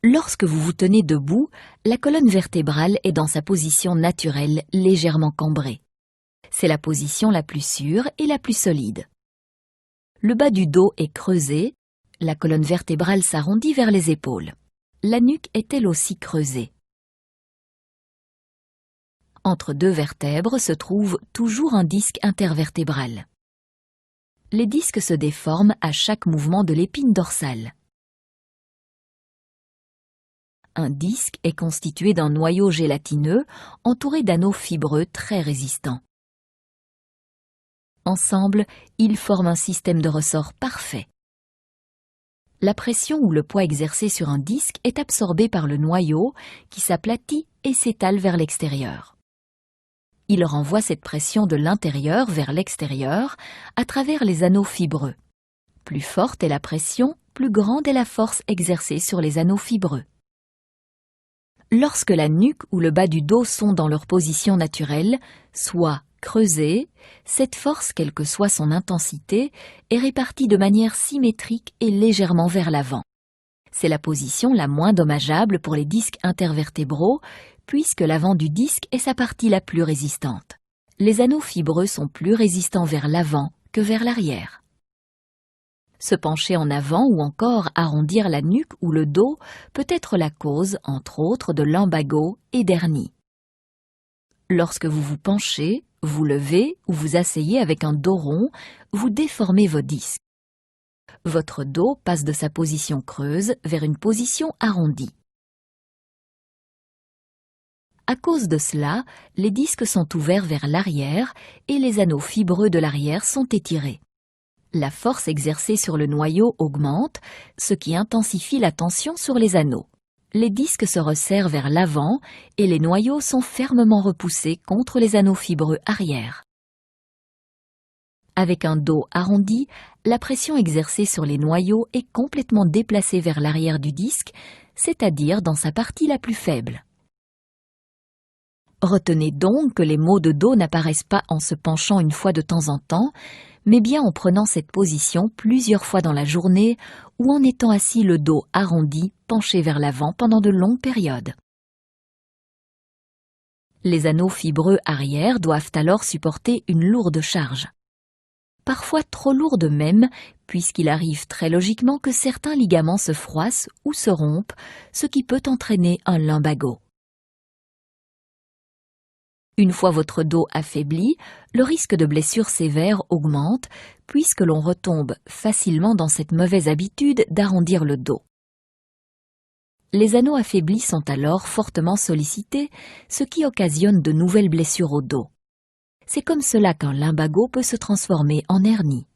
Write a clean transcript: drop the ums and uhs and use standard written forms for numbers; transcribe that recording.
Lorsque vous vous tenez debout, la colonne vertébrale est dans sa position naturelle, légèrement cambrée. C'est la position la plus sûre et la plus solide. Le bas du dos est creusé, la colonne vertébrale s'arrondit vers les épaules. La nuque est elle aussi creusée. Entre deux vertèbres se trouve toujours un disque intervertébral. Les disques se déforment à chaque mouvement de l'épine dorsale. Un disque est constitué d'un noyau gélatineux entouré d'anneaux fibreux très résistants. Ensemble, ils forment un système de ressort parfait. La pression ou le poids exercé sur un disque est absorbé par le noyau qui s'aplatit et s'étale vers l'extérieur. Il renvoie cette pression de l'intérieur vers l'extérieur à travers les anneaux fibreux. Plus forte est la pression, plus grande est la force exercée sur les anneaux fibreux. Lorsque la nuque ou le bas du dos sont dans leur position naturelle, soit creusés, cette force, quelle que soit son intensité, est répartie de manière symétrique et légèrement vers l'avant. C'est la position la moins dommageable pour les disques intervertébraux, puisque l'avant du disque est sa partie la plus résistante. Les anneaux fibreux sont plus résistants vers l'avant que vers l'arrière. Se pencher en avant ou encore arrondir la nuque ou le dos peut être la cause, entre autres, de lumbago et d'hernie. Lorsque vous vous penchez, vous levez ou vous asseyez avec un dos rond, vous déformez vos disques. Votre dos passe de sa position creuse vers une position arrondie. À cause de cela, les disques sont ouverts vers l'arrière et les anneaux fibreux de l'arrière sont étirés. La force exercée sur le noyau augmente, ce qui intensifie la tension sur les anneaux. Les disques se resserrent vers l'avant et les noyaux sont fermement repoussés contre les anneaux fibreux arrière. Avec un dos arrondi, la pression exercée sur les noyaux est complètement déplacée vers l'arrière du disque, c'est-à-dire dans sa partie la plus faible. Retenez donc que les maux de dos n'apparaissent pas en se penchant une fois de temps en temps, mais bien en prenant cette position plusieurs fois dans la journée ou en étant assis le dos arrondi, penché vers l'avant pendant de longues périodes. Les anneaux fibreux arrière doivent alors supporter une lourde charge. Parfois trop lourde même, puisqu'il arrive très logiquement que certains ligaments se froissent ou se rompent, ce qui peut entraîner un lumbago. Une fois votre dos affaibli, le risque de blessure sévère augmente puisque l'on retombe facilement dans cette mauvaise habitude d'arrondir le dos. Les anneaux affaiblis sont alors fortement sollicités, ce qui occasionne de nouvelles blessures au dos. C'est comme cela qu'un lumbago peut se transformer en hernie.